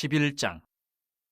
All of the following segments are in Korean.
11장.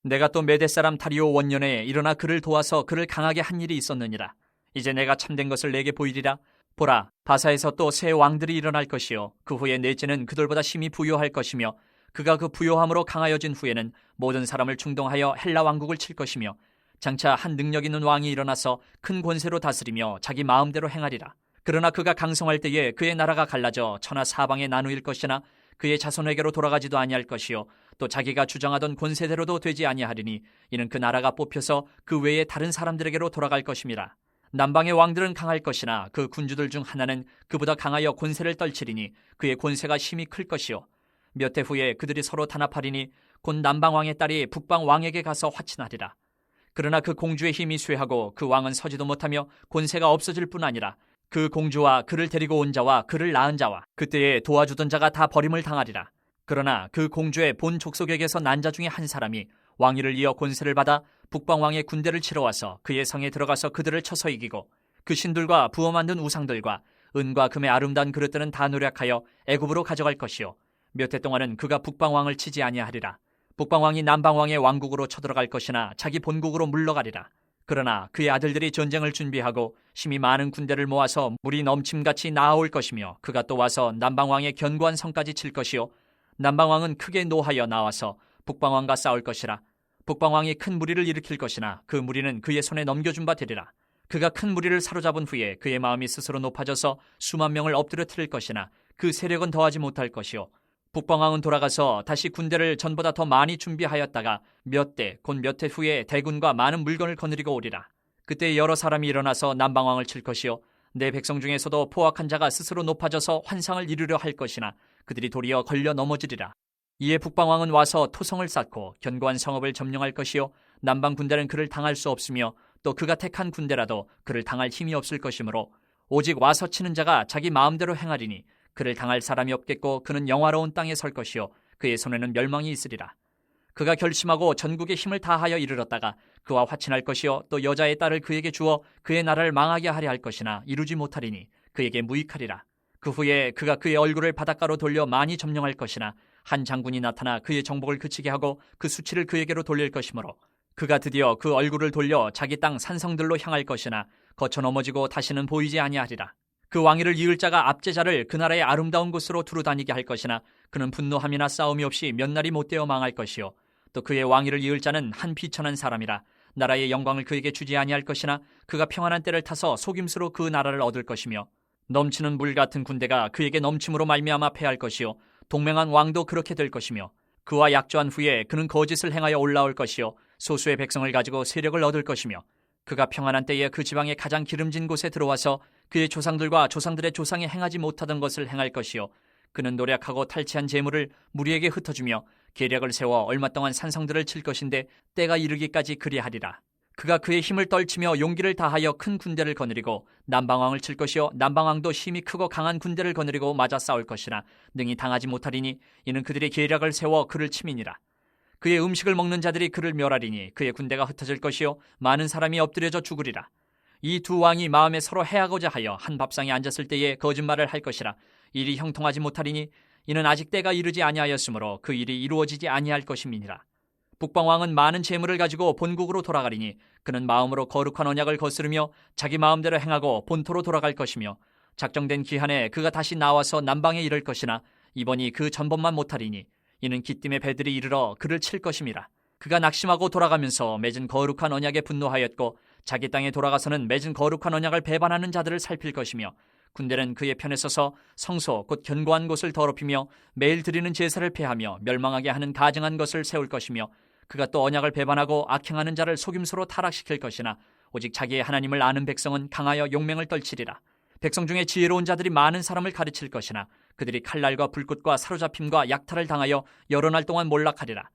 내가 또 메대 사람 다리오 원년에 일어나 그를 도와서 그를 강하게 한 일이 있었느니라. 이제 내가 참된 것을 내게 보이리라. 보라, 바사에서 또 새 왕들이 일어날 것이요 그 후에 넷째는 그들보다 심히 부요할 것이며 그가 그 부요함으로 강하여진 후에는 모든 사람을 충동하여 헬라 왕국을 칠 것이며 장차 한 능력 있는 왕이 일어나서 큰 권세로 다스리며 자기 마음대로 행하리라. 그러나 그가 강성할 때에 그의 나라가 갈라져 천하 사방에 나누일 것이나 그의 자손에게로 돌아가지도 아니할 것이요 또 자기가 주장하던 권세대로도 되지 아니하리니 이는 그 나라가 뽑혀서 그 외에 다른 사람들에게로 돌아갈 것임이라. 남방의 왕들은 강할 것이나 그 군주들 중 하나는 그보다 강하여 권세를 떨치리니 그의 권세가 심히 클 것이요 몇 해 후에 그들이 서로 단합하리니 곧 남방 왕의 딸이 북방 왕에게 가서 화친하리라. 그러나 그 공주의 힘이 쇠하고 그 왕은 서지도 못하며 권세가 없어질 뿐 아니라 그 공주와 그를 데리고 온 자와 그를 낳은 자와 그때에 도와주던 자가 다 버림을 당하리라. 그러나 그 공주의 본 족속에게서 난 자 중에 한 사람이 왕위를 이어 권세를 받아 북방 왕의 군대를 치러 와서 그의 성에 들어가서 그들을 쳐서 이기고 그 신들과 부어 만든 우상들과 은과 금의 아름다운 그릇들은 다 노략하여 애굽으로 가져갈 것이요 몇 해 동안은 그가 북방 왕을 치지 아니하리라. 북방 왕이 남방 왕의 왕국으로 쳐들어갈 것이나 자기 본국으로 물러가리라. 그러나 그의 아들들이 전쟁을 준비하고 심히 많은 군대를 모아서 물이 넘침같이 나아올 것이며 그가 또 와서 남방왕의 견고한 성까지 칠 것이요 남방왕은 크게 노하여 나와서 북방왕과 싸울 것이라. 북방왕이 큰 무리를 일으킬 것이나 그 무리는 그의 손에 넘겨준 바 되리라. 그가 큰 무리를 사로잡은 후에 그의 마음이 스스로 높아져서 수만 명을 엎드려 틀 것이나 그 세력은 더하지 못할 것이요 북방왕은 돌아가서 다시 군대를 전보다 더 많이 준비하였다가 몇 해 후에 대군과 많은 물건을 거느리고 오리라. 그때 여러 사람이 일어나서 남방왕을 칠 것이요 내 백성 중에서도 포악한 자가 스스로 높아져서 환상을 이루려 할 것이나 그들이 도리어 걸려 넘어지리라. 이에 북방왕은 와서 토성을 쌓고 견고한 성읍을 점령할 것이요 남방 군대는 그를 당할 수 없으며 또 그가 택한 군대라도 그를 당할 힘이 없을 것이므로 오직 와서 치는 자가 자기 마음대로 행하리니 그를 당할 사람이 없겠고 그는 영화로운 땅에 설 것이요 그의 손에는 멸망이 있으리라. 그가 결심하고 전국에 힘을 다하여 이르렀다가 그와 화친할 것이요 또 여자의 딸을 그에게 주어 그의 나라를 망하게 하려 할 것이나 이루지 못하리니 그에게 무익하리라. 그 후에 그가 그의 얼굴을 바닷가로 돌려 많이 점령할 것이나 한 장군이 나타나 그의 정복을 그치게 하고 그 수치를 그에게로 돌릴 것이므로 그가 드디어 그 얼굴을 돌려 자기 땅 산성들로 향할 것이나 거쳐 넘어지고 다시는 보이지 아니하리라. 그 왕위를 이을 자가 압제자를 그 나라의 아름다운 곳으로 두루 다니게 할 것이나 그는 분노함이나 싸움이 없이 몇 날이 못되어 망할 것이요 또 그의 왕위를 이을 자는 한 비천한 사람이라 나라의 영광을 그에게 주지 아니할 것이나 그가 평안한 때를 타서 속임수로 그 나라를 얻을 것이며 넘치는 물 같은 군대가 그에게 넘침으로 말미암아 패할 것이요 동맹한 왕도 그렇게 될 것이며 그와 약조한 후에 그는 거짓을 행하여 올라올 것이요 소수의 백성을 가지고 세력을 얻을 것이며 그가 평안한 때에 그 지방의 가장 기름진 곳에 들어와서 그의 조상들과 조상들의 조상이 행하지 못하던 것을 행할 것이요 그는 노력하고 탈취한 재물을 무리에게 흩어주며 계략을 세워 얼마 동안 산성들을 칠 것인데 때가 이르기까지 그리하리라. 그가 그의 힘을 떨치며 용기를 다하여 큰 군대를 거느리고 남방왕을 칠 것이요 남방왕도 힘이 크고 강한 군대를 거느리고 맞아 싸울 것이나 능히 당하지 못하리니 이는 그들의 계략을 세워 그를 침이니라. 그의 음식을 먹는 자들이 그를 멸하리니 그의 군대가 흩어질 것이요 많은 사람이 엎드려져 죽으리라. 이 두 왕이 마음에 서로 해하고자 하여 한 밥상에 앉았을 때에 거짓말을 할 것이라. 일이 형통하지 못하리니 이는 아직 때가 이르지 아니하였으므로 그 일이 이루어지지 아니할 것임이니라. 북방왕은 많은 재물을 가지고 본국으로 돌아가리니 그는 마음으로 거룩한 언약을 거스르며 자기 마음대로 행하고 본토로 돌아갈 것이며 작정된 기한에 그가 다시 나와서 남방에 이를 것이나 이번이 그 전번만 못하리니 이는 기띔의 배들이 이르러 그를 칠 것임이라. 그가 낙심하고 돌아가면서 맺은 거룩한 언약에 분노하였고 자기 땅에 돌아가서는 맺은 거룩한 언약을 배반하는 자들을 살필 것이며 군대는 그의 편에 서서 성소 곧 견고한 곳을 더럽히며 매일 드리는 제사를 폐하며 멸망하게 하는 가증한 것을 세울 것이며 그가 또 언약을 배반하고 악행하는 자를 속임수로 타락시킬 것이나 오직 자기의 하나님을 아는 백성은 강하여 용맹을 떨치리라. 백성 중에 지혜로운 자들이 많은 사람을 가르칠 것이나 그들이 칼날과 불꽃과 사로잡힘과 약탈을 당하여 여러 날 동안 몰락하리라.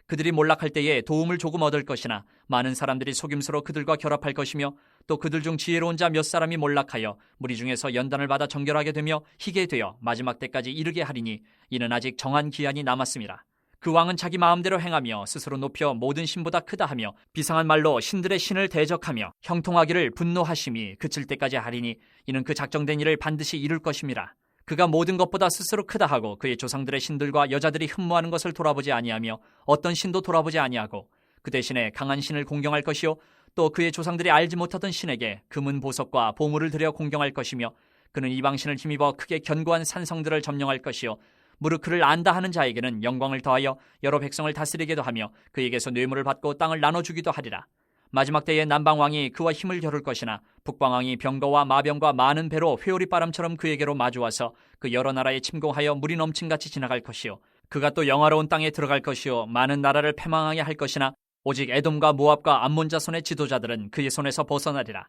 그들이 몰락할 때에 도움을 조금 얻을 것이나 많은 사람들이 속임수로 그들과 결합할 것이며 또 그들 중 지혜로운 자 몇 사람이 몰락하여 무리 중에서 연단을 받아 정결하게 되며 희게 되어 마지막 때까지 이르게 하리니 이는 아직 정한 기한이 남았음이라. 그 왕은 자기 마음대로 행하며 스스로 높여 모든 신보다 크다 하며 비상한 말로 신들의 신을 대적하며 형통하기를 분노하심이 그칠 때까지 하리니 이는 그 작정된 일을 반드시 이룰 것임이라. 그가 모든 것보다 스스로 크다 하고 그의 조상들의 신들과 여자들이 흠모하는 것을 돌아보지 아니하며 어떤 신도 돌아보지 아니하고 그 대신에 강한 신을 공경할 것이요 또 그의 조상들이 알지 못하던 신에게 금은 보석과 보물을 들여 공경할 것이며 그는 이방신을 힘입어 크게 견고한 산성들을 점령할 것이요 무릇 그를 안다 하는 자에게는 영광을 더하여 여러 백성을 다스리게도 하며 그에게서 뇌물을 받고 땅을 나눠주기도 하리라. 마지막 때에 남방왕이 그와 힘을 겨룰 것이나 북방왕이 병거와 마병과 많은 배로 회오리 바람처럼 그에게로 마주와서 그 여러 나라에 침공하여 물이 넘친같이 지나갈 것이요 그가 또 영화로운 땅에 들어갈 것이요 많은 나라를 패망하게 할 것이나 오직 에돔과 모압과 암몬 자손의 지도자들은 그의 손에서 벗어나리라.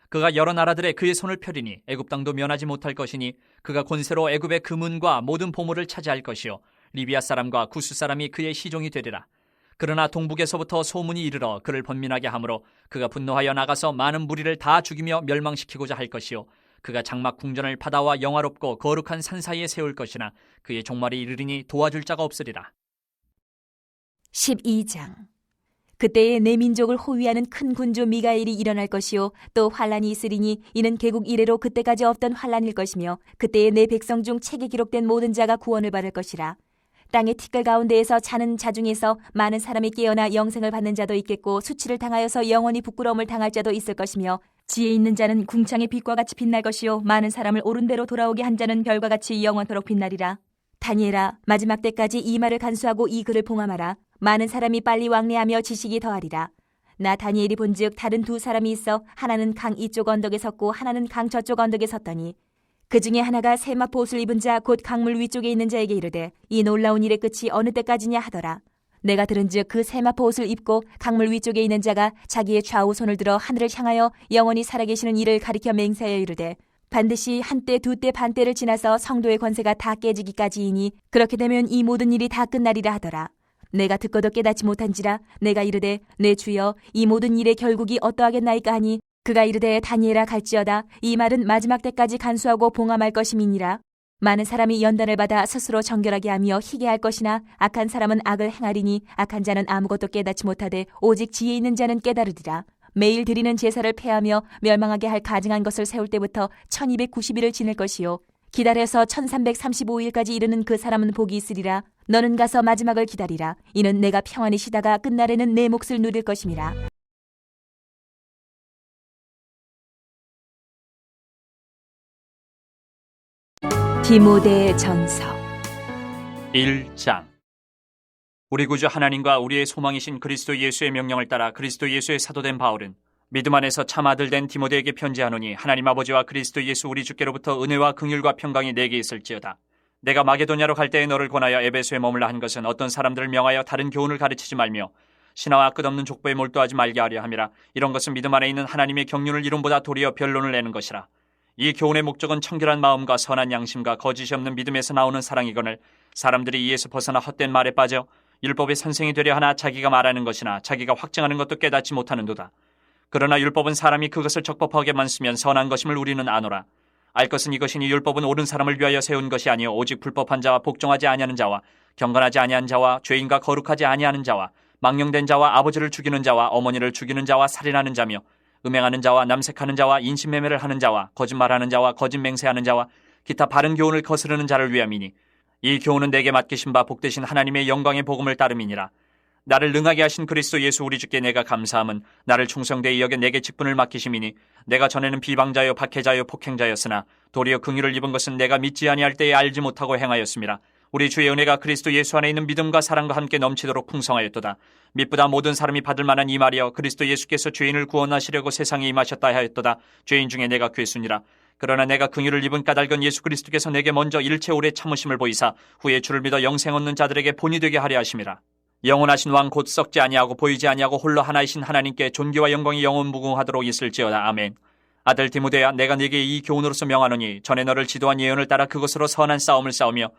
그가 여러 나라들의 그의 손을 펴리니 애굽 땅도 면하지 못할 것이니 그가 권세로 애굽의 금은과 모든 보물을 차지할 것이요 리비아 사람과 구스 사람이 그의 시종이 되리라. 그러나 동북에서부터 소문이 이르러 그를 번민하게 하므로 그가 분노하여 나가서 많은 무리를 다 죽이며 멸망시키고자 할 것이요 그가 장막 궁전을 바다와 영화롭고 거룩한 산 사이에 세울 것이나 그의 종말이 이르리니 도와줄 자가 없으리라. 12장. 그때에 내 민족을 호위하는 큰 군주 미가엘이 일어날 것이요 또 환란이 있으리니 이는 개국 이래로 그때까지 없던 환란일 것이며 그때에 내 백성 중 책에 기록된 모든 자가 구원을 받을 것이라. 땅의 티끌 가운데에서 자는 자 중에서 많은 사람이 깨어나 영생을 받는 자도 있겠고 수치를 당하여서 영원히 부끄러움을 당할 자도 있을 것이며 지혜 있는 자는 궁창의 빛과 같이 빛날 것이요 많은 사람을 옳은 대로 돌아오게 한 자는 별과 같이 영원토록 빛나리라. 다니엘아, 마지막 때까지 이 말을 간수하고 이 글을 봉함하라. 많은 사람이 빨리 왕래하며 지식이 더하리라. 나 다니엘이 본즉 다른 두 사람이 있어 하나는 강 이쪽 언덕에 섰고 하나는 강 저쪽 언덕에 섰더니 그 중에 하나가 세마포 옷을 입은 자 곧 강물 위쪽에 있는 자에게 이르되 이 놀라운 일의 끝이 어느 때까지냐 하더라. 내가 들은즉 그 세마포 옷을 입고 강물 위쪽에 있는 자가 자기의 좌우 손을 들어 하늘을 향하여 영원히 살아계시는 이를 가리켜 맹세하여 이르되 반드시 한때 두때 반때를 지나서 성도의 권세가 다 깨지기까지이니 그렇게 되면 이 모든 일이 다 끝나리라 하더라. 내가 듣고도 깨닫지 못한지라 내가 이르되 내 주여 이 모든 일의 결국이 어떠하겠나이까 하니 그가 이르되 다니엘아 갈지어다 이 말은 마지막 때까지 간수하고 봉함할 것임이니라. 많은 사람이 연단을 받아 스스로 정결하게 하며 희게 할 것이나 악한 사람은 악을 행하리니 악한 자는 아무것도 깨닫지 못하되 오직 지혜 있는 자는 깨달으리라. 매일 드리는 제사를 폐하며 멸망하게 할 가증한 것을 세울 때부터 1290일을 지낼 것이요 기다려서 1335일까지 이르는 그 사람은 복이 있으리라. 너는 가서 마지막을 기다리라. 이는 내가 평안히 쉬다가 끝날에는 내 몫을 누릴 것임이라. 디모데 전서 1장. 우리 구주 하나님과 우리의 소망이신 그리스도 예수의 명령을 따라 그리스도 예수의 사도된 바울은 믿음 안에서 참 아들 된 디모데에게 편지하노니 하나님 아버지와 그리스도 예수 우리 주께로부터 은혜와 긍휼과 평강이 내게 있을지어다. 내가 마게도냐로 갈 때에 너를 권하여 에베소에 머물라 한 것은 어떤 사람들을 명하여 다른 교훈을 가르치지 말며 신하와 끝없는 족보에 몰두하지 말게 하려 함이라. 이런 것은 믿음 안에 있는 하나님의 경륜을 이론보다 도리어 변론을 내는 것이라. 이 교훈의 목적은 청결한 마음과 선한 양심과 거짓이 없는 믿음에서 나오는 사랑이거늘 사람들이 이에서 벗어나 헛된 말에 빠져 율법의 선생이 되려 하나 자기가 말하는 것이나 자기가 확증하는 것도 깨닫지 못하는도다. 그러나 율법은 사람이 그것을 적법하게만 쓰면 선한 것임을 우리는 아노라. 알 것은 이것이니 율법은 옳은 사람을 위하여 세운 것이 아니요 오직 불법한 자와 복종하지 아니하는 자와 경건하지 아니한 자와 죄인과 거룩하지 아니하는 자와 망령된 자와 아버지를 죽이는 자와 어머니를 죽이는 자와 살인하는 자며 음행하는 자와 남색하는 자와 인신매매를 하는 자와 거짓말하는 자와 거짓 맹세하는 자와 기타 바른 교훈을 거스르는 자를 위함이니 이 교훈은 내게 맡기신 바 복되신 하나님의 영광의 복음을 따름이니라. 나를 능하게 하신 그리스도 예수 우리 주께 내가 감사함은 나를 충성되이 여겨 내게 직분을 맡기심이니 내가 전에는 비방자요 박해자요 폭행자였으나 도리어 긍휼을 입은 것은 내가 믿지 아니할 때에 알지 못하고 행하였음이라. 우리 주의 은혜가 그리스도 예수 안에 있는 믿음과 사랑과 함께 넘치도록 풍성하였도다. mit보다 모든 사람이 받을 만한 이 말이여 그리스도 예수께서 죄인을 구원하시려고 세상에 임하셨다 하였도다. 죄인 중에 내가 괴순이라. 그러나 내가 긍휼을 입은 까닭은 예수 그리스도께서 내게 먼저 일체 오래 참으심을 보이사 후에 주를 믿어 영생 얻는 자들에게 본이 되게 하려 하심이라. 영원하신 왕 곧 썩지 아니하고 보이지 아니하고 홀로 하나이신 하나님께 존귀와 영광이 영원 무궁하도록 있을지어다. 아멘. 아들 디모데야, 내가 네게 이 교훈으로서 명하노니 전에 너를 지도한 예언을 따라 그것으로 선한 싸움을 싸우며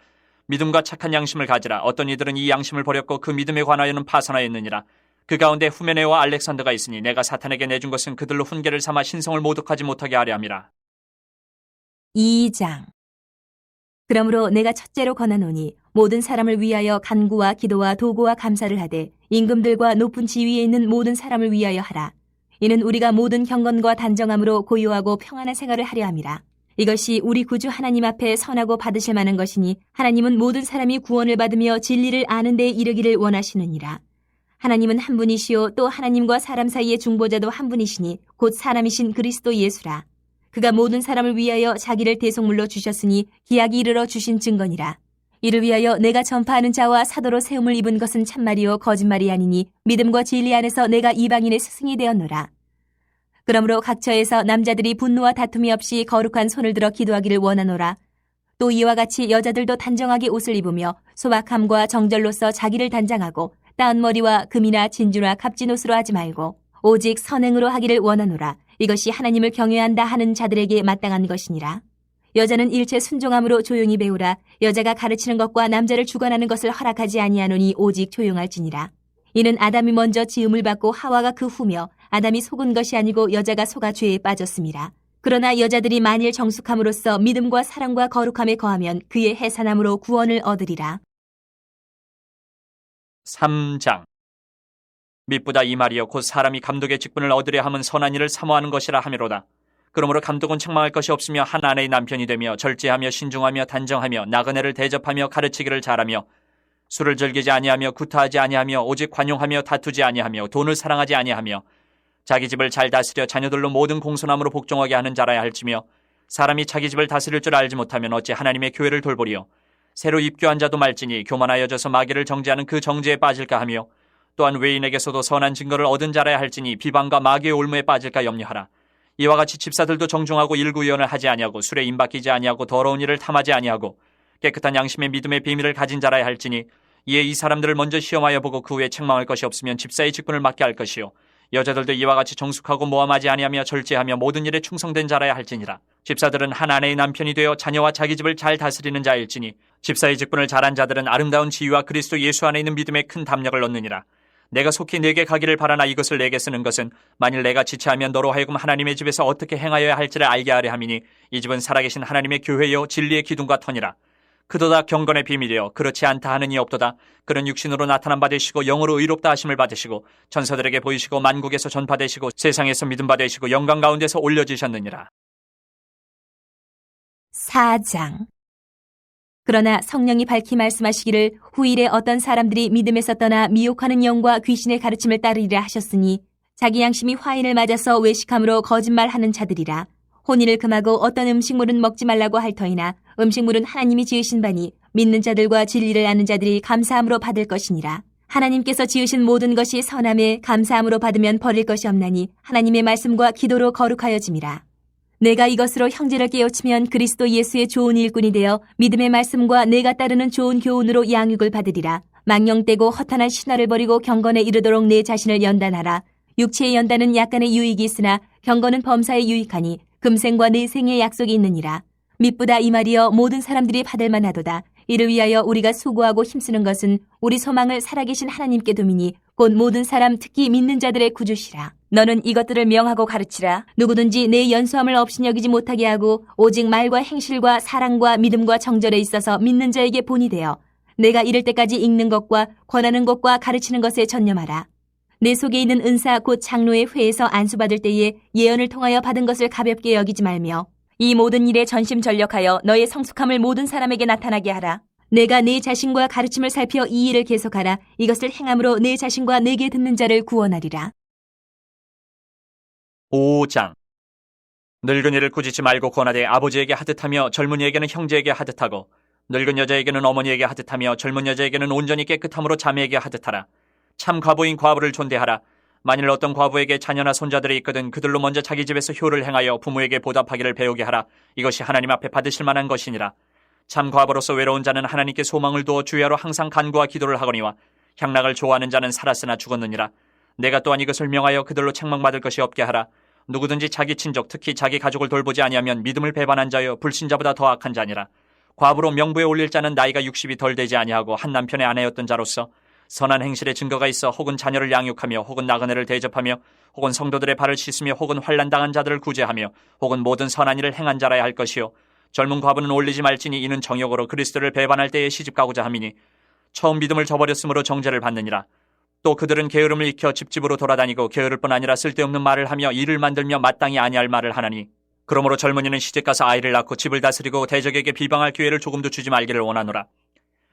믿음과 착한 양심을 가지라. 어떤 이들은 이 양심을 버렸고 그 믿음에 관하여는 파선하였느니라. 그 가운데 후메네와 알렉산더가 있으니 내가 사탄에게 내준 것은 그들로 훈계를 삼아 신성을 모독하지 못하게 하려 함이라. 2장. 그러므로 내가 첫째로 권하노니 모든 사람을 위하여 간구와 기도와 도구와 감사를 하되 임금들과 높은 지위에 있는 모든 사람을 위하여 하라. 이는 우리가 모든 경건과 단정함으로 고요하고 평안한 생활을 하려 함이라. 이것이 우리 구주 하나님 앞에 선하고 받으실 만한 것이니 하나님은 모든 사람이 구원을 받으며 진리를 아는 데 이르기를 원하시느니라. 하나님은 한 분이시요 또 하나님과 사람 사이의 중보자도 한 분이시니 곧 사람이신 그리스도 예수라. 그가 모든 사람을 위하여 자기를 대속물로 주셨으니 기약이 이르러 주신 증거니라. 이를 위하여 내가 전파하는 자와 사도로 세움을 입은 것은 참말이요 거짓말이 아니니 믿음과 진리 안에서 내가 이방인의 스승이 되었노라. 그러므로 각처에서 남자들이 분노와 다툼이 없이 거룩한 손을 들어 기도하기를 원하노라. 또 이와 같이 여자들도 단정하게 옷을 입으며 소박함과 정절로서 자기를 단장하고 따은 머리와 금이나 진주나 값진 옷으로 하지 말고 오직 선행으로 하기를 원하노라. 이것이 하나님을 경외한다 하는 자들에게 마땅한 것이니라. 여자는 일체 순종함으로 조용히 배우라. 여자가 가르치는 것과 남자를 주관하는 것을 허락하지 아니하노니 오직 조용할지니라. 이는 아담이 먼저 지음을 받고 하와가 그 후며 아담이 속은 것이 아니고 여자가 속아 죄에 빠졌음이라. 그러나 여자들이 만일 정숙함으로써 믿음과 사랑과 거룩함에 거하면 그의 해산함으로 구원을 얻으리라. 3장. 미쁘다 이 말이여 곧 사람이 감독의 직분을 얻으려 함은 선한 일을 사모하는 것이라 하미로다. 그러므로 감독은 책망할 것이 없으며 한 아내의 남편이 되며 절제하며 신중하며 단정하며 나그네를 대접하며 가르치기를 잘하며 술을 즐기지 아니하며 구타하지 아니하며 오직 관용하며 다투지 아니하며 돈을 사랑하지 아니하며 자기 집을 잘 다스려 자녀들로 모든 공손함으로 복종하게 하는 자라야 할지며 사람이 자기 집을 다스릴 줄 알지 못하면 어찌 하나님의 교회를 돌보리요. 새로 입교한 자도 말지니 교만하여져서 마귀를 정죄하는 그 정죄에 빠질까 하며 또한 외인에게서도 선한 증거를 얻은 자라야 할지니 비방과 마귀의 올무에 빠질까 염려하라. 이와 같이 집사들도 정중하고 일구의언을 하지 아니하고 술에 임박이지 아니하고 더러운 일을 탐하지 아니하고 깨끗한 양심의 믿음의 비밀을 가진 자라야 할지니 이에 이 사람들을 먼저 시험하여 보고 그 후에 책망할 것이 없으면 집사의 직분을 맡게 할 것이요 여자들도 이와 같이 정숙하고 모함하지 아니하며 절제하며 모든 일에 충성된 자라야 할지니라. 집사들은 한 아내의 남편이 되어 자녀와 자기 집을 잘 다스리는 자일지니 집사의 직분을 잘한 자들은 아름다운 지위와 그리스도 예수 안에 있는 믿음에 큰 담력을 얻느니라. 내가 속히 내게 가기를 바라나 이것을 내게 쓰는 것은 만일 내가 지체하면 너로 하여금 하나님의 집에서 어떻게 행하여야 할지를 알게 하려 함이니 이 집은 살아계신 하나님의 교회요 진리의 기둥과 터니라. 그도다 경건의 비밀이여 그렇지 않다 하는 이 없도다. 그는 육신으로 나타난 바 되시고 영으로 의롭다 하심을 받으시고 천사들에게 보이시고 만국에서 전파되시고 세상에서 믿음 받으시고 영광 가운데서 올려지셨느니라. 4장. 그러나 성령이 밝히 말씀하시기를 후일에 어떤 사람들이 믿음에서 떠나 미혹하는 영과 귀신의 가르침을 따르리라 하셨으니 자기 양심이 화인을 맞아서 외식함으로 거짓말하는 자들이라. 혼인을 금하고 어떤 음식물은 먹지 말라고 할 터이나 음식물은 하나님이 지으신 바니 믿는 자들과 진리를 아는 자들이 감사함으로 받을 것이니라. 하나님께서 지으신 모든 것이 선함에 감사함으로 받으면 버릴 것이 없나니 하나님의 말씀과 기도로 거룩하여짐이라. 내가 이것으로 형제를 깨우치면 그리스도 예수의 좋은 일꾼이 되어 믿음의 말씀과 내가 따르는 좋은 교훈으로 양육을 받으리라. 망령되고 허탄한 신화를 버리고 경건에 이르도록 내 자신을 연단하라. 육체의 연단은 약간의 유익이 있으나 경건은 범사에 유익하니 금생과 내생의 약속이 있느니라. 미쁘다 이 말이여 모든 사람들이 받을 만하도다. 이를 위하여 우리가 수고하고 힘쓰는 것은 우리 소망을 살아계신 하나님께 두미니 곧 모든 사람 특히 믿는 자들의 구주시라. 너는 이것들을 명하고 가르치라. 누구든지 내 연수함을 없이 여기지 못하게 하고 오직 말과 행실과 사랑과 믿음과 정절에 있어서 믿는 자에게 본이 되어 내가 이를 때까지 읽는 것과 권하는 것과 가르치는 것에 전념하라. 내 속에 있는 은사 곧 장로의 회에서 안수받을 때에 예언을 통하여 받은 것을 가볍게 여기지 말며 이 모든 일에 전심전력하여 너의 성숙함을 모든 사람에게 나타나게 하라. 내가 내 자신과 가르침을 살펴 이 일을 계속하라. 이것을 행함으로 내 자신과 내게 듣는 자를 구원하리라. 5장. 늙은이를 꾸짖지 말고 권하되 아버지에게 하듯하며 젊은이에게는 형제에게 하듯하고 늙은 여자에게는 어머니에게 하듯하며 젊은 여자에게는 온전히 깨끗함으로 자매에게 하듯하라. 참 과부인 과부를 존대하라. 만일 어떤 과부에게 자녀나 손자들이 있거든 그들로 먼저 자기 집에서 효를 행하여 부모에게 보답하기를 배우게 하라. 이것이 하나님 앞에 받으실 만한 것이니라. 참 과부로서 외로운 자는 하나님께 소망을 두어 주야로 항상 간구와 기도를 하거니와 향락을 좋아하는 자는 살았으나 죽었느니라. 내가 또한 이것을 명하여 그들로 책망받을 것이 없게 하라. 누구든지 자기 친족 특히 자기 가족을 돌보지 아니하면 믿음을 배반한 자여 불신자보다 더 악한 자니라. 과부로 명부에 올릴 자는 나이가 60이 덜 되지 아니하고 한 남편의 아내였던 자로서 선한 행실의 증거가 있어 혹은 자녀를 양육하며 혹은 나그네를 대접하며 혹은 성도들의 발을 씻으며 혹은 환난당한 자들을 구제하며 혹은 모든 선한 일을 행한 자라야 할 것이요 젊은 과부는 올리지 말지니 이는 정욕으로 그리스도를 배반할 때에 시집가고자 함이니 처음 믿음을 저버렸으므로 정죄를 받느니라. 또 그들은 게으름을 익혀 집집으로 돌아다니고 게으를 뿐 아니라 쓸데없는 말을 하며 일을 만들며 마땅히 아니할 말을 하나니 그러므로 젊은이는 시집가서 아이를 낳고 집을 다스리고 대적에게 비방할 기회를 조금도 주지 말기를 원하노라.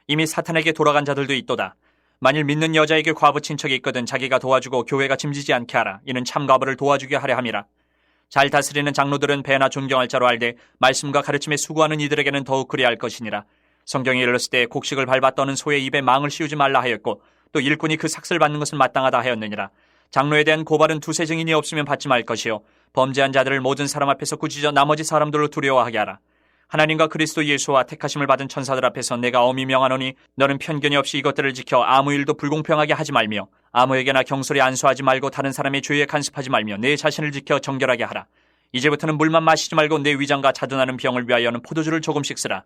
이미 사탄에게 돌아간 자들도 있도다. 만일 믿는 여자에게 과부 친척이 있거든 자기가 도와주고 교회가 짐지지 않게 하라. 이는 참 과부를 도와주게 하려 함이라. 잘 다스리는 장로들은 배나 존경할 자로 알되 말씀과 가르침에 수고하는 이들에게는 더욱 그리할 것이니라. 성경이 일렀을 때 곡식을 밟아 떠는 소의 입에 망을 씌우지 말라 하였고 또 일꾼이 그 삭슬 받는 것은 마땅하다 하였느니라. 장로에 대한 고발은 두세 증인이 없으면 받지 말 것이요 범죄한 자들을 모든 사람 앞에서 꾸짖어 나머지 사람들로 두려워하게 하라. 하나님과 그리스도 예수와 택하심을 받은 천사들 앞에서 내가 엄히 명하노니 너는 편견이 없이 이것들을 지켜 아무 일도 불공평하게 하지 말며 아무에게나 경솔히 안수하지 말고 다른 사람의 죄에 간섭하지 말며 내 자신을 지켜 정결하게 하라. 이제부터는 물만 마시지 말고 내 위장과 자두나는 병을 위하여는 포도주를 조금씩 쓰라.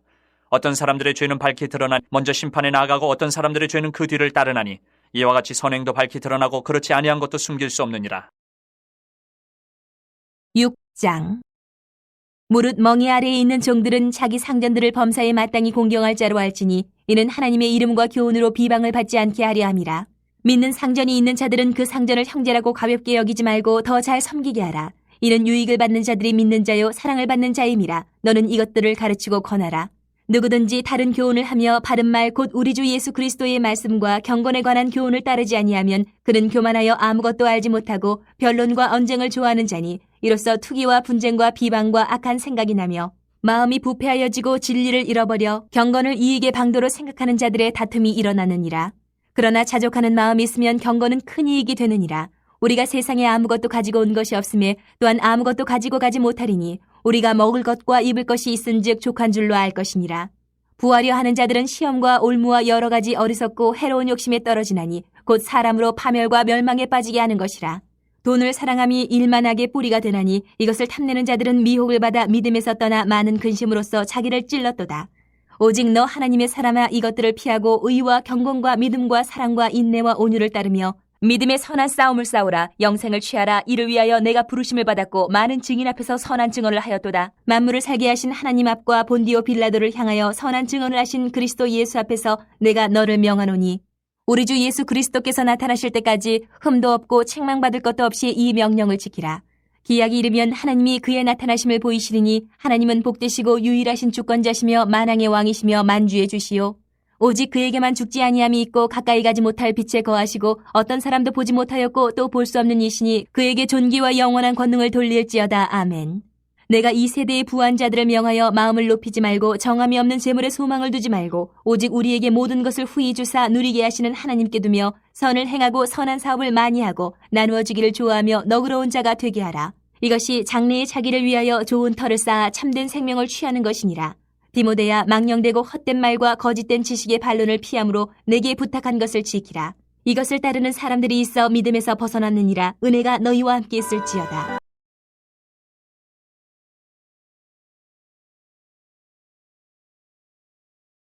어떤 사람들의 죄는 밝히 드러나 먼저 심판에 나아가고 어떤 사람들의 죄는 그 뒤를 따르나니 이와 같이 선행도 밝히 드러나고 그렇지 아니한 것도 숨길 수 없느니라. 6장. 무릇 멍에 아래에 있는 종들은 자기 상전들을 범사에 마땅히 공경할 자로 할지니 이는 하나님의 이름과 교훈으로 비방을 받지 않게 하려 함이라. 믿는 상전이 있는 자들은 그 상전을 형제라고 가볍게 여기지 말고 더 잘 섬기게 하라. 이는 유익을 받는 자들이 믿는 자요 사랑을 받는 자임이라. 너는 이것들을 가르치고 권하라. 누구든지 다른 교훈을 하며 바른 말 곧 우리 주 예수 그리스도의 말씀과 경건에 관한 교훈을 따르지 아니하면 그는 교만하여 아무것도 알지 못하고 변론과 언쟁을 좋아하는 자니 이로써 투기와 분쟁과 비방과 악한 생각이 나며 마음이 부패하여지고 진리를 잃어버려 경건을 이익의 방도로 생각하는 자들의 다툼이 일어나느니라. 그러나 자족하는 마음이 있으면 경건은 큰 이익이 되느니라. 우리가 세상에 아무것도 가지고 온 것이 없음에 또한 아무것도 가지고 가지 못하리니 우리가 먹을 것과 입을 것이 있은즉 족한 줄로 알 것이니라. 부하려 하는 자들은 시험과 올무와 여러 가지 어리석고 해로운 욕심에 떨어지나니 곧 사람으로 파멸과 멸망에 빠지게 하는 것이라. 돈을 사랑함이 일만하게 뿌리가 되나니 이것을 탐내는 자들은 미혹을 받아 믿음에서 떠나 많은 근심으로써 자기를 찔렀도다. 오직 너 하나님의 사람아 이것들을 피하고 의와 경건과 믿음과 사랑과 인내와 온유를 따르며 믿음의 선한 싸움을 싸우라. 영생을 취하라. 이를 위하여 내가 부르심을 받았고 많은 증인 앞에서 선한 증언을 하였도다. 만물을 살게 하신 하나님 앞과 본디오 빌라도를 향하여 선한 증언을 하신 그리스도 예수 앞에서 내가 너를 명하노니 우리 주 예수 그리스도께서 나타나실 때까지 흠도 없고 책망받을 것도 없이 이 명령을 지키라. 기약이 이르면 하나님이 그의 나타나심을 보이시리니 하나님은 복되시고 유일하신 주권자시며 만왕의 왕이시며 만주의 주시오. 오직 그에게만 죽지 아니함이 있고 가까이 가지 못할 빛에 거하시고 어떤 사람도 보지 못하였고 또 볼 수 없는 이시니 그에게 존귀와 영원한 권능을 돌릴지어다. 아멘. 내가 이 세대의 부한 자들을 명하여 마음을 높이지 말고 정함이 없는 재물에 소망을 두지 말고 오직 우리에게 모든 것을 후히 주사 누리게 하시는 하나님께 두며 선을 행하고 선한 사업을 많이 하고 나누어 주기를 좋아하며 너그러운 자가 되게 하라. 이것이 장래의 자기를 위하여 좋은 터를 쌓아 참된 생명을 취하는 것이니라. 디모데야 망령되고 헛된 말과 거짓된 지식의 반론을 피함으로 내게 부탁한 것을 지키라. 이것을 따르는 사람들이 있어 믿음에서 벗어났느니라. 은혜가 너희와 함께 있을지어다.